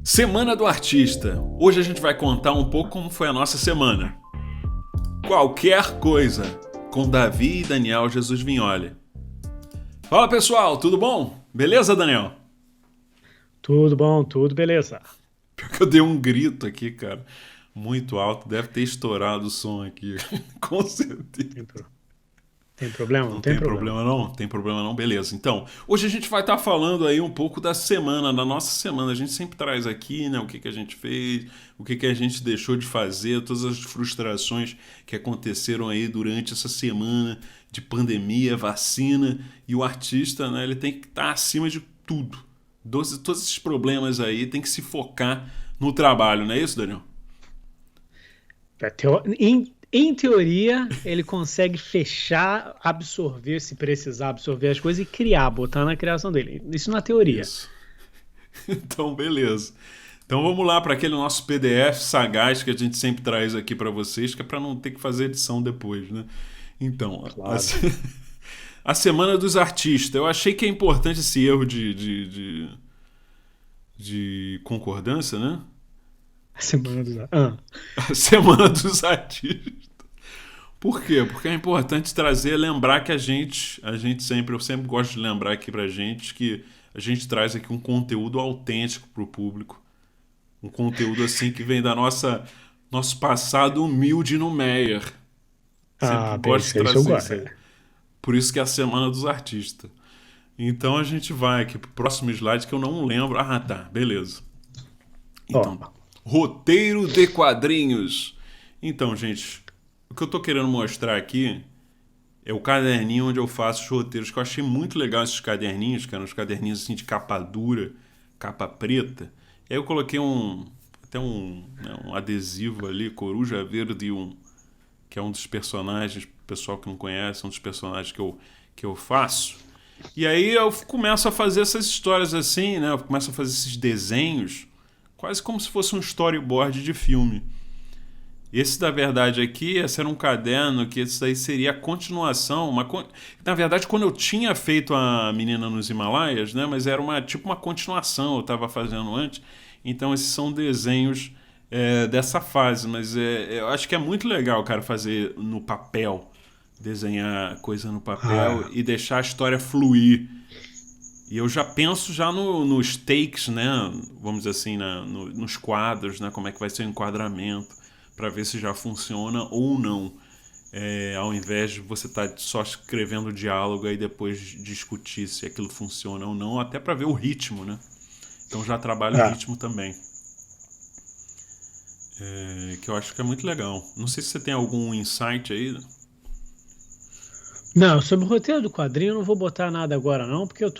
Semana do Artista. Hoje a gente vai contar um pouco como foi a nossa semana. Qualquer coisa, com Davi e Daniel Jesus Vignoli. Fala pessoal, tudo bom? Beleza, Daniel? Tudo bom, tudo beleza. Pior que eu dei um grito aqui, cara. Muito alto, deve ter estourado o som aqui. Com certeza. Tem, tem problema? Não Não tem tem problema. problema não? Tem problema não? Beleza. Então, hoje a gente vai estar falando aí um pouco da semana, da nossa semana. A gente sempre traz aqui, né, o que a gente fez, o que a gente deixou de fazer, todas as frustrações que aconteceram aí durante essa semana de pandemia, vacina. E o artista, né, ele tem que estar acima de tudo. Todos esses problemas aí tem que se focar no trabalho, não é isso, Daniel? Em teoria, ele consegue fechar, absorver, se precisar, absorver as coisas e criar, botar na criação dele. Isso na teoria. Isso. Então, beleza. Então vamos lá para aquele nosso PDF sagaz que a gente sempre traz aqui para vocês, que é para não ter que fazer edição depois, né? Então, Claro. a Semana dos Artistas. Eu achei que é importante esse erro de concordância, né? A semana dos. Ah, A Semana dos Artistas. Por quê? Porque é importante trazer, lembrar que a gente sempre, eu sempre gosto de lembrar aqui pra gente que a gente traz aqui um conteúdo autêntico pro público. Um conteúdo assim que vem da nosso passado humilde no Meyer. Sempre bem, gosto de isso eu trazer gosto. isso aí. Por isso que é a Semana dos Artistas. Então a gente vai aqui pro próximo slide que eu não lembro. Ah, tá, beleza. Ó, Então, roteiro de quadrinhos. Então, gente, o que eu tô querendo mostrar aqui é o caderninho onde eu faço os roteiros, que eu achei muito legal esses caderninhos, que eram uns caderninhos assim de capa dura, capa preta. E aí eu coloquei até um adesivo ali, Coruja Verde, que é um dos personagens, pessoal que não conhece, um dos personagens que eu faço. E aí eu começo a fazer essas histórias assim, né? Eu começo a fazer esses desenhos, quase como se fosse um storyboard de filme. Esse, na verdade, aqui, esse era um caderno que esse daí seria a continuação. Na verdade, quando eu tinha feito a Menina nos Himalaias, né? Mas era tipo uma continuação, eu estava fazendo antes. Então, esses são desenhos dessa fase. Mas eu acho que é muito legal, cara, fazer no papel. Desenhar coisa no papel ah, e deixar a história fluir. E eu já penso já nos takes, né? Vamos dizer assim, nos quadros, né? Como é que vai ser o enquadramento, para ver se já funciona ou não. Ao invés de você estar só escrevendo o diálogo e depois discutir se aquilo funciona ou não, até para ver o ritmo, né? Então já trabalho o ah. ritmo também, que eu acho que é muito legal. Não sei se você tem algum insight aí. Não, sobre o roteiro do quadrinho, eu não vou botar nada agora, não, porque eu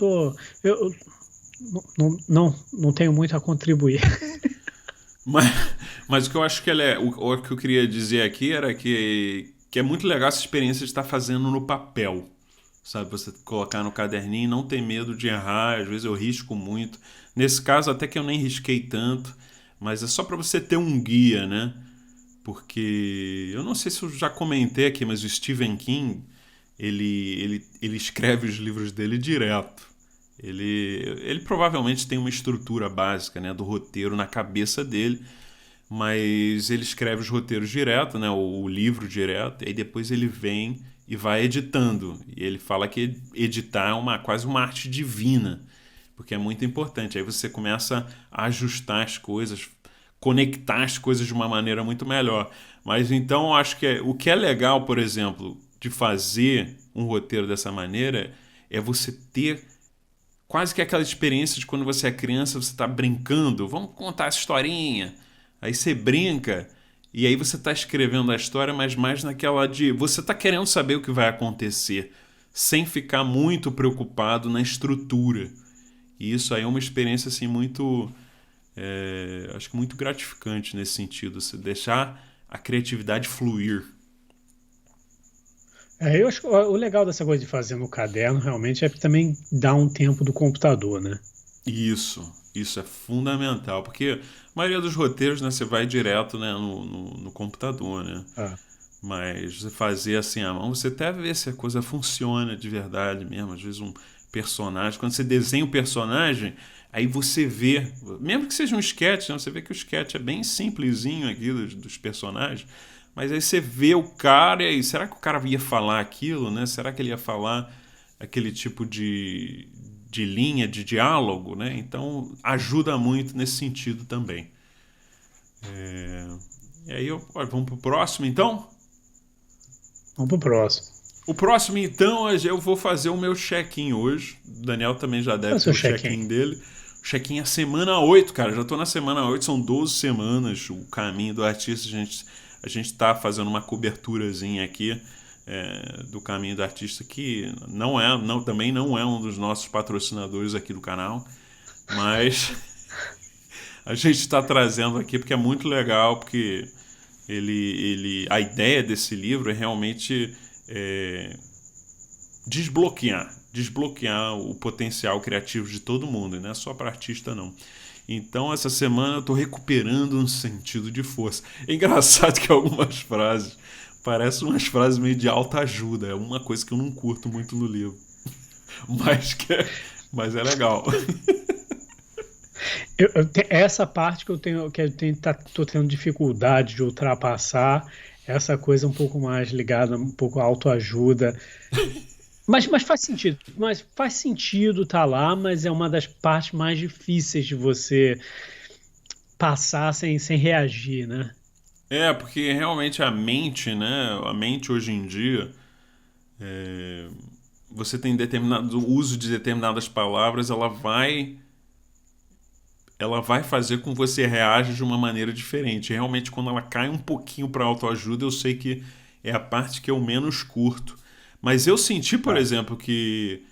não tenho muito a contribuir. Mas, mas o que eu acho que o que eu queria dizer aqui era que é muito legal essa experiência de estar fazendo no papel. Sabe, você colocar no caderninho e não ter medo de errar. Às vezes eu risco muito. Nesse caso, até que eu nem risquei tanto, mas é só para você ter um guia, né? Porque eu não sei se eu já comentei aqui, mas o Stephen King ele escreve os livros dele direto. Ele provavelmente tem uma estrutura básica, né, do roteiro na cabeça dele, mas ele escreve os roteiros direto, né, o livro direto, e depois ele vem e vai editando. E ele fala que editar é quase uma arte divina, porque é muito importante. Aí você começa a ajustar as coisas, conectar as coisas de uma maneira muito melhor. Mas então eu acho que o que é legal, por exemplo, de fazer um roteiro dessa maneira é você ter quase que aquela experiência de quando você é criança, você está brincando, vamos contar essa historinha. Aí você brinca e aí você está escrevendo a história, mas mais naquela de você está querendo saber o que vai acontecer, sem ficar muito preocupado na estrutura. E isso aí é uma experiência assim muito, acho que muito gratificante nesse sentido, você deixar a criatividade fluir. Eu acho que o legal dessa coisa de fazer no caderno realmente é que também dá um tempo do computador, né? Isso é fundamental, porque a maioria dos roteiros, né, você vai direto, né, no computador, né? Ah, Mas você fazer assim à mão, você até vê se a coisa funciona de verdade mesmo. Às vezes um personagem, quando você desenha o personagem, Aí você vê, mesmo que seja um sketch, né? Você vê que o sketch é bem simplesinho aqui dos personagens, mas aí você vê o cara e será que o cara ia falar aquilo, né? Será que ele ia falar aquele tipo de linha de diálogo, né? Então ajuda muito nesse sentido também. E aí, vamos pro próximo então? Vamos pro próximo. O próximo então, eu vou fazer o meu check-in hoje. O Daniel também já deve Faz ter o o check-in. check-in dele. O check-in é semana 8, cara. Já tô na semana 8, são 12 semanas. O caminho do artista, a gente tá fazendo uma coberturazinha aqui do caminho do artista, que também não é um dos nossos patrocinadores aqui do canal. Mas a gente está trazendo aqui porque é muito legal, porque a ideia desse livro é realmente desbloquear o potencial criativo de todo mundo, e não é só para artista não. Então essa semana eu estou recuperando um sentido de força. É engraçado que algumas frases parecem umas frases meio de alta ajuda, é uma coisa que eu não curto muito no livro, mas é legal. Essa parte tô tendo dificuldade de ultrapassar, essa coisa um pouco mais ligada, um pouco à autoajuda. Mas faz sentido. Mas faz sentido tá lá, mas é uma das partes mais difíceis de você passar sem reagir, né? Porque realmente a mente, né? A mente hoje em dia, você tem determinado o uso de determinadas palavras, ela vai fazer com que você reaja de uma maneira diferente. Realmente, quando ela cai um pouquinho para autoajuda, eu sei que é a parte que eu menos curto. Mas eu senti, por exemplo, que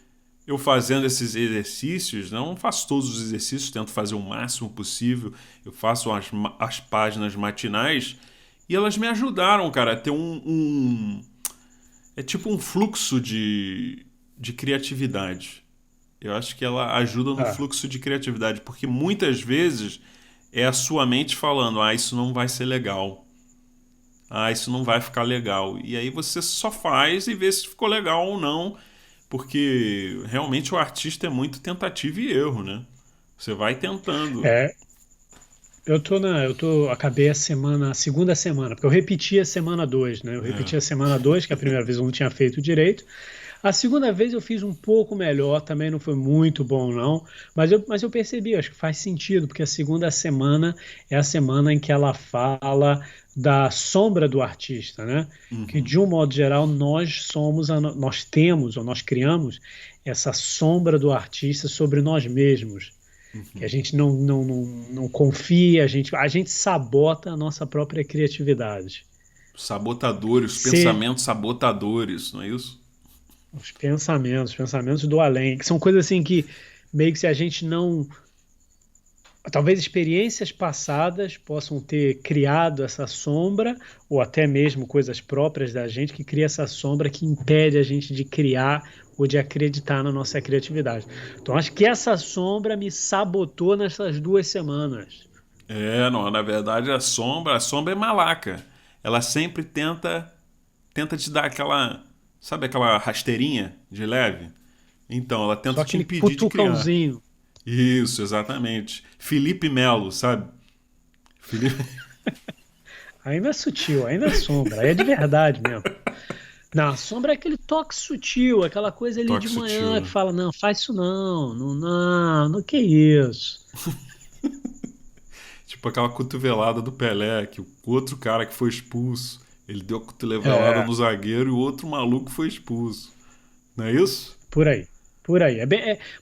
eu fazendo esses exercícios, não faço todos os exercícios, tento fazer o máximo possível, eu faço as páginas matinais e elas me ajudaram, cara, a ter é tipo um fluxo de criatividade. Eu acho que ela ajuda no Ah, fluxo de criatividade, porque muitas vezes é a sua mente falando: ah, isso não vai ser legal. Ah, isso não vai ficar legal. E aí você só faz e vê se ficou legal ou não, porque realmente o artista é muito tentativa e erro, né? Você vai tentando. é, acabei a segunda semana, porque eu repeti a semana 2, né? Eu É. repeti a semana 2, que a primeira vez eu não tinha feito direito. A segunda vez eu fiz um pouco melhor, também não foi muito bom, não. Mas eu percebi, acho que faz sentido, porque a segunda semana é a semana em que ela fala da sombra do artista, né? Que Uhum. de um modo geral nós temos ou nós criamos essa sombra do artista sobre nós mesmos, que a gente não confia, a gente sabota a nossa própria criatividade. Sabotadores, Se pensamentos sabotadores, não é isso? os pensamentos do além, que são coisas assim que meio que se a gente não. Talvez experiências passadas possam ter criado essa sombra, ou até mesmo coisas próprias da gente que cria essa sombra que impede a gente de criar ou de acreditar na nossa criatividade. Então, acho que essa sombra me sabotou nessas 2 semanas. Não, na verdade a sombra é malaca. Ela sempre tenta te dar aquela, sabe aquela rasteirinha de leve? Então, ela Só tenta te aquele impedir de criar. cutucãozinho. Isso, exatamente. Felipe Melo, sabe? Felipe... Ainda é sutil, ainda é sombra, aí é de verdade mesmo. Não, a sombra é aquele toque sutil, aquela coisa ali Toque de sutil, manhã que né? fala, não, faz isso não, não, não, não, que isso. Tipo aquela cotovelada do Pelé, que o outro cara que foi expulso, ele deu a cotovelada É, no zagueiro e o outro maluco foi expulso. Não é isso? por aí, por aí.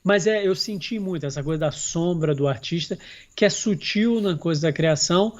Mas eu senti muito essa coisa da sombra do artista, que é sutil na coisa da criação,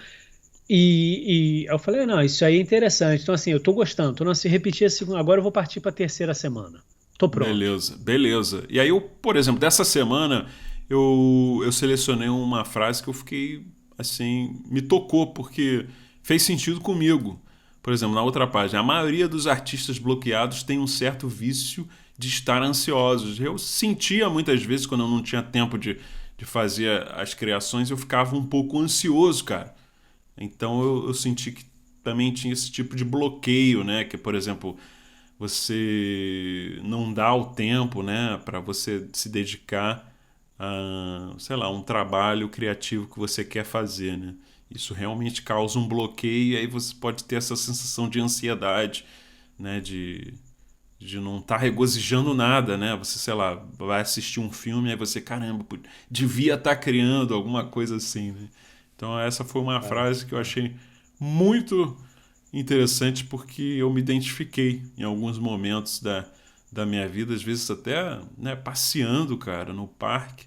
e eu falei, não, isso aí é interessante. Então, assim, eu tô gostando, tô se repetir a segunda, agora eu vou partir para a terceira semana. Tô pronto. Beleza, beleza. E aí eu, por exemplo, dessa semana eu selecionei uma frase que eu fiquei assim, me tocou porque fez sentido comigo. Por exemplo, na outra página, a maioria dos artistas bloqueados tem um certo vício de estar ansiosos. Eu sentia muitas vezes quando eu não tinha tempo de fazer as criações, eu ficava um pouco ansioso, cara. Então eu senti que também tinha esse tipo de bloqueio, né? Que, por exemplo, você não dá o tempo, né, para você se dedicar sei lá, um trabalho criativo que você quer fazer, né? Isso realmente causa um bloqueio e aí você pode ter essa sensação de ansiedade, né? De não estar regozijando nada, né? Você, sei lá, vai assistir um filme e aí você, caramba, devia estar criando alguma coisa assim, né? Então essa foi uma frase que eu achei muito interessante porque eu me identifiquei em alguns momentos da minha vida, às vezes até, né, passeando, cara, no parque,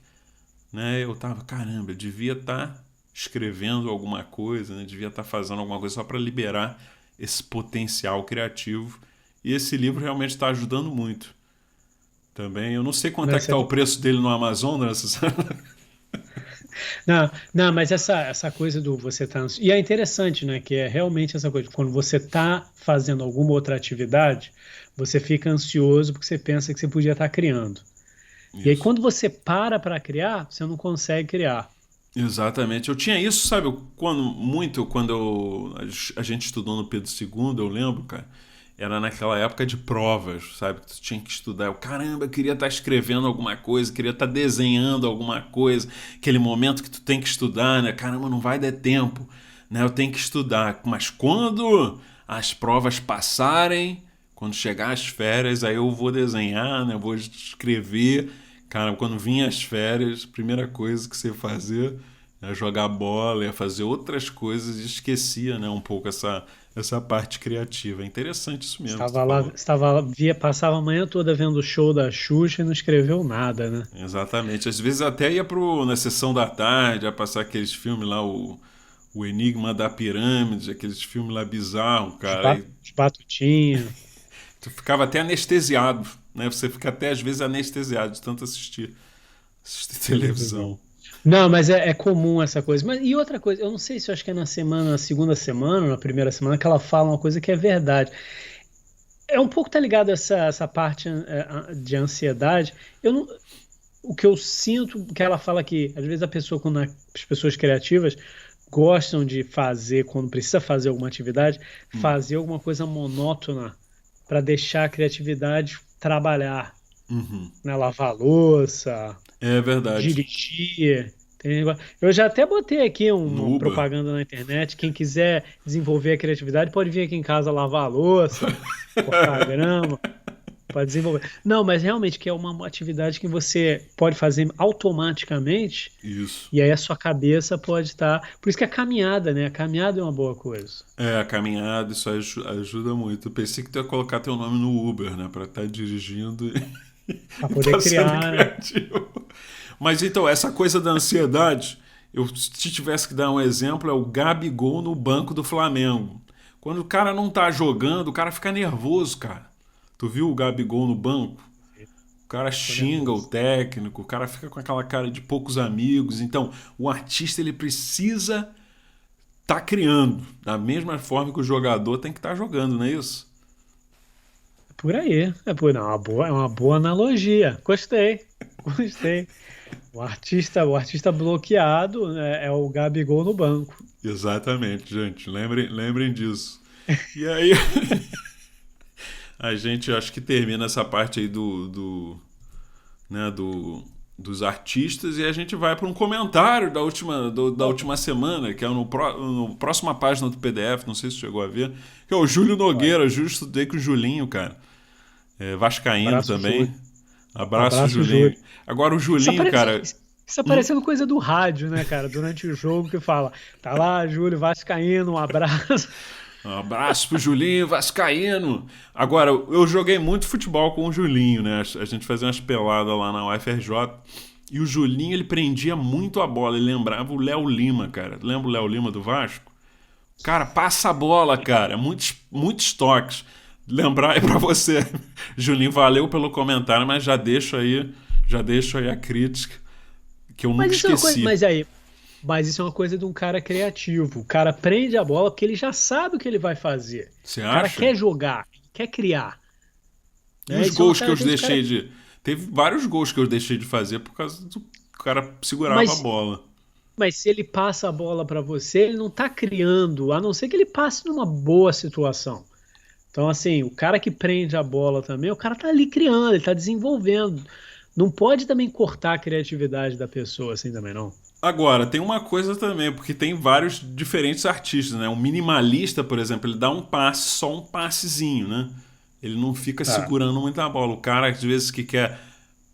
né? Eu tava, caramba, eu devia estar escrevendo alguma coisa, né? Devia estar fazendo alguma coisa só para liberar esse potencial criativo. E esse livro realmente está ajudando muito. Também, eu não sei quanto é que Mas está o preço dele no Amazon, né? Você sabe? não, não, mas essa coisa do você tá e é interessante, né, que é realmente essa coisa, quando você tá fazendo alguma outra atividade, você fica ansioso porque você pensa que você podia estar criando. E aí Isso. quando você para criar, você não consegue criar. Exatamente. Eu tinha isso, sabe, quando a gente estudou no Pedro II, eu lembro, cara, era naquela época de provas, sabe, que tu tinha que estudar. Eu, caramba, eu queria estar escrevendo alguma coisa, queria estar desenhando alguma coisa, aquele momento que tu tem que estudar, né? Caramba, não vai dar tempo, né? Eu tenho que estudar. Mas quando as provas passarem, quando chegar as férias, aí eu vou desenhar, né? Eu vou escrever. Cara, quando vinha as férias, a primeira coisa que você ia fazer é jogar bola, ia fazer outras coisas e esquecia, né, um pouco essa parte criativa. É interessante isso mesmo que tu falou. Passava a manhã toda vendo o show da Xuxa e não escreveu nada, né? Exatamente. Às vezes até ia na sessão da tarde, ia passar aqueles filmes lá, o Enigma da Pirâmide, aqueles filmes lá bizarros, cara. Aí Os Batutinha. tu ficava até anestesiado, né? Você fica até às vezes anestesiado de tanto assistir televisão. Televisão. Não, mas é comum essa coisa. Mas, e outra coisa, eu não sei se eu acho que é na segunda semana, ou na primeira semana, que ela fala uma coisa que é verdade. É um pouco tá ligado a essa parte de ansiedade. Eu não, o que eu sinto que ela fala que às vezes a pessoa, as pessoas criativas gostam de fazer, quando precisa fazer alguma atividade, Hum. fazer alguma coisa monótona para deixar a criatividade trabalhar, Uhum. né? Lavar a louça, É verdade. dirigir. Eu já até botei aqui No uma Uber. propaganda na internet. Quem quiser desenvolver a criatividade pode vir aqui em casa lavar a louça, cortar a grama, para desenvolver. Não, mas realmente que é uma atividade que você pode fazer automaticamente Isso. e aí a sua cabeça pode estar. Por isso que a caminhada, né? A caminhada é uma boa coisa. É, a caminhada, isso ajuda muito. Eu pensei que tu ia colocar teu nome no Uber, né? Pra estar dirigindo Para e poder tá sendo criar, né? criativo. Mas então, essa coisa da ansiedade, eu se tivesse que dar um exemplo, é o Gabigol no banco do Flamengo. Quando o cara não tá jogando, o cara fica nervoso, cara. Tu viu o Gabigol no banco? O cara Ficou xinga o nervoso. técnico, o cara fica com aquela cara de poucos amigos. Então, o artista ele precisa tá criando, da mesma forma que o jogador tem que estar jogando, não é isso? É por aí. Não, é uma boa analogia. Gostei. Gostei. O artista bloqueado, né, é o Gabigol no banco. Exatamente, gente. Lembrem disso. E aí, a gente acho que termina essa parte aí né, dos artistas e a gente vai para um comentário da Ó, última semana, que é no próxima página do PDF, não sei se chegou a ver, que é o Júlio olha, Nogueira. Eu estudei com o Julinho, cara. É, vascaíno abraço, também. Júlio. Abraço, Abraço, Julinho. Júlio. Agora o Isso Julinho, aparece, cara. isso tá hum, parecendo coisa do rádio, né, cara? Durante o jogo que fala, tá lá, Júlio Vascaíno, um abraço. Um abraço pro Julinho Vascaíno. Agora, eu joguei muito futebol com o Julinho, né? A gente fazia umas peladas lá na UFRJ. E o Julinho, ele prendia muito a bola. Ele lembrava o Léo Lima, cara. Lembra o Léo Lima do Vasco? Cara, passa a bola, cara. Muitos toques. Lembrar aí pra você. Julinho, valeu pelo comentário, mas já deixo aí a crítica que eu Mas nunca isso é uma coisa, esqueci. mas isso é uma coisa de um cara criativo. O cara prende a bola porque ele já sabe o que ele vai fazer. Você O cara acha? quer jogar, quer criar, E né? os Isso é uma gols que eu característica do cara. deixei de. Teve vários gols que eu deixei de fazer por causa do cara segurava a Mas, bola. mas se ele passa a bola para você, ele não tá criando, a não ser que ele passe numa boa situação. Então, assim, o cara que prende a bola também, o cara tá ali criando, ele tá desenvolvendo. não pode também cortar a criatividade da pessoa assim também, não. Agora, tem uma coisa também, porque tem vários diferentes artistas, né? Um minimalista, por exemplo, ele dá um passe, só um passezinho, né? Ele não fica Tá. segurando muito a bola. O cara, às vezes, que quer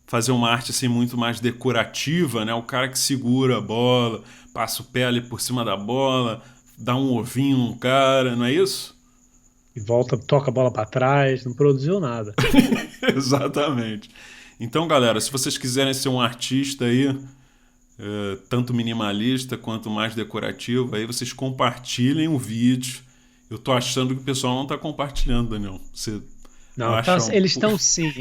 fazer uma arte assim muito mais decorativa, né? O cara que segura a bola, passa o pé ali por cima da bola, dá um ovinho no cara, não é isso? E volta, toca a bola para trás, não produziu nada. Exatamente. Então, galera, se vocês quiserem ser um artista aí, tanto minimalista quanto mais decorativo, aí vocês compartilhem o vídeo. Eu tô achando que o pessoal não tá compartilhando, Daniel. Você Não, tá, acha um... eles estão sim.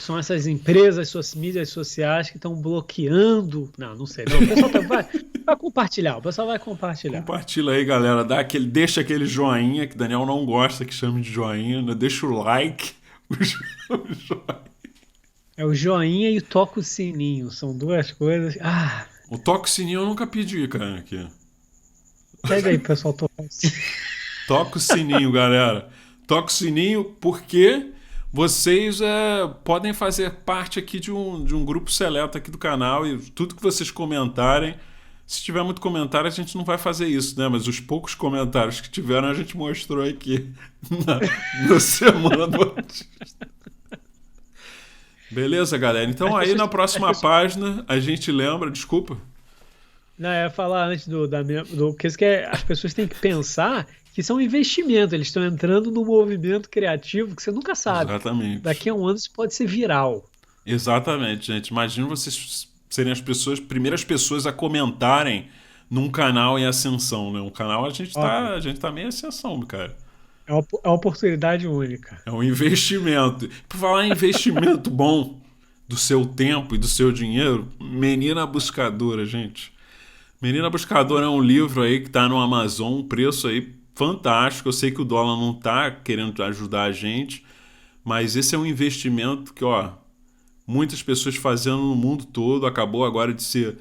São essas empresas, suas mídias sociais que estão bloqueando. Não, não sei. Não, o pessoal vai compartilhar, o pessoal vai compartilhar. Compartilha aí, galera. Deixa aquele joinha, que Daniel não gosta que chame de joinha, né? Deixa o like. O joinha. É o joinha e toca o sininho, são duas coisas. Ah, O toque sininho eu nunca pedi, cara, aqui. pede aí, pessoal, tocar o sininho. Toca o sininho, galera. Toca o sininho porque vocês podem fazer parte aqui de um grupo seleto aqui do canal e tudo que vocês comentarem. Se tiver muito comentário, a gente não vai fazer isso, né? Mas os poucos comentários que tiveram, a gente mostrou aqui na Semana do Artista. Beleza, galera? Então aí na próxima página a gente lembra, desculpa. Não, eu ia falar antes que isso que as pessoas têm que pensar que isso é um investimento, eles estão entrando num movimento criativo que você nunca sabe. Exatamente. Daqui a um ano isso pode ser viral. Exatamente, gente. Imagina vocês serem primeiras pessoas a comentarem num canal em ascensão, né? Um canal Olha, a gente tá meio em ascensão, cara. é uma oportunidade única. É um investimento. Por falar em investimento bom do seu tempo e do seu dinheiro, Menina Buscadora, gente. Menina Buscadora é um livro aí que tá no Amazon, um preço aí fantástico. Eu sei que o dólar não tá querendo ajudar a gente, mas esse é um investimento que, ó, muitas pessoas fazendo no mundo todo. Acabou agora de ser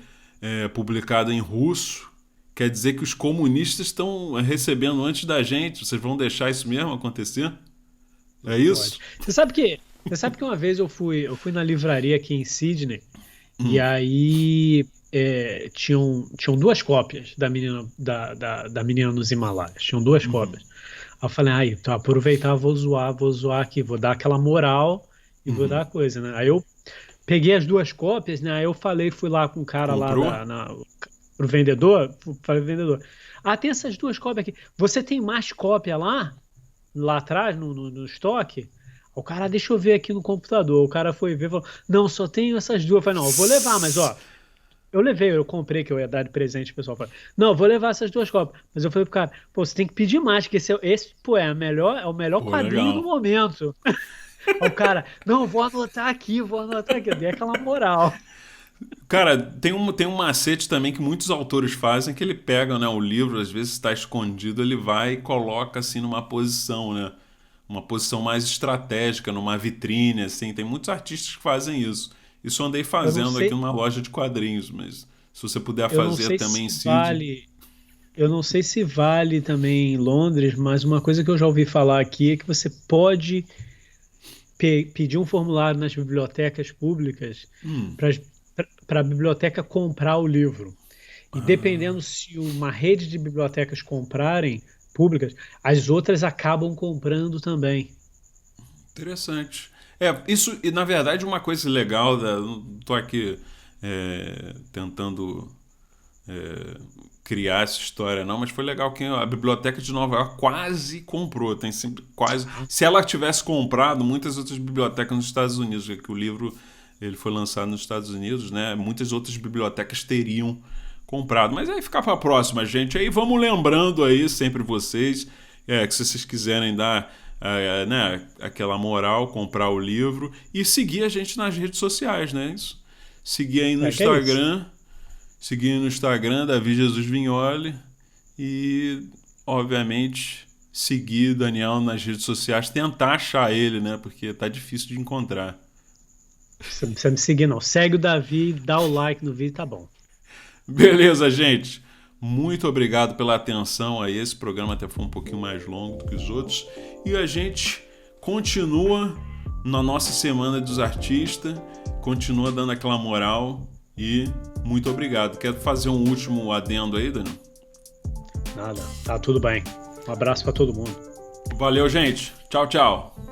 publicado em russo. Quer dizer que os comunistas estão recebendo antes da gente. Vocês vão deixar isso mesmo acontecer? É Não pode. isso? Você sabe que uma vez eu fui na livraria aqui em Sydney e aí tinham duas cópias da menina nos Himalaias. Tinham duas cópias. Aí eu falei, aí, então aproveitar, vou zoar aqui, vou dar aquela moral e vou dar a coisa, né? Aí eu peguei as duas cópias, né? Aí eu fui lá com o cara lá Comprou? pro vendedor, falei pro vendedor, tem essas duas cópias aqui. Você tem mais cópia lá atrás, no estoque? O cara, deixa eu ver aqui no computador. O cara foi ver e falou, não, só tenho essas duas. Eu falei, não, eu vou levar, mas ó, eu comprei que eu ia dar de presente, o pessoal falou, não, eu vou levar essas duas cópias. Mas eu falei pro cara, pô, você tem que pedir mais, porque esse pô, é o melhor Pô, quadrinho do legal. momento. Aí o cara, não, vou anotar aqui, vou anotar aqui. Eu dei aquela moral. Cara, tem um macete também que muitos autores fazem, que ele pega, né, o livro, às vezes está escondido, ele vai e coloca assim numa posição, né? Uma posição mais estratégica, numa vitrine, assim. Tem muitos artistas que fazem isso. Isso eu andei Eu não fazendo aqui sei, numa loja de quadrinhos, mas se você puder eu não fazer sei também se em Sydney. vale, eu não sei se vale também em Londres, mas uma coisa que eu já ouvi falar aqui é que você pode pedir um formulário nas bibliotecas públicas Hum. para a biblioteca comprar o livro. E Ah, dependendo se uma rede de bibliotecas comprarem públicas, as outras acabam comprando também. interessante. Isso, e na verdade, uma coisa legal, não tô aqui tentando criar essa história, não, mas foi legal que a Biblioteca de Nova York quase comprou, tem sempre quase. Se ela tivesse comprado, muitas outras bibliotecas nos Estados Unidos, que o livro ele foi lançado nos Estados Unidos, né? Muitas outras bibliotecas teriam comprado, mas aí fica para a próxima, gente. Aí vamos lembrando aí sempre vocês que se vocês quiserem dar né, aquela moral, comprar o livro e seguir a gente nas redes sociais, né? Isso. Seguir aí no É que é isso. Instagram. Seguir no Instagram, Davi Jesus Vignoli. E, obviamente, seguir Daniel nas redes sociais. Tentar achar ele, né? Porque tá difícil de encontrar. Você não precisa me seguir, não. Segue o Davi, dá o like no vídeo, tá bom. Beleza, gente? Muito obrigado pela atenção aí. Esse programa até foi um pouquinho mais longo do que os outros. E a gente continua na nossa Semana dos Artistas. Continua dando aquela moral e muito obrigado. Quer fazer um último adendo aí, Daniel? Nada, tá tudo bem. Um abraço para todo mundo. Valeu, gente. Tchau, tchau.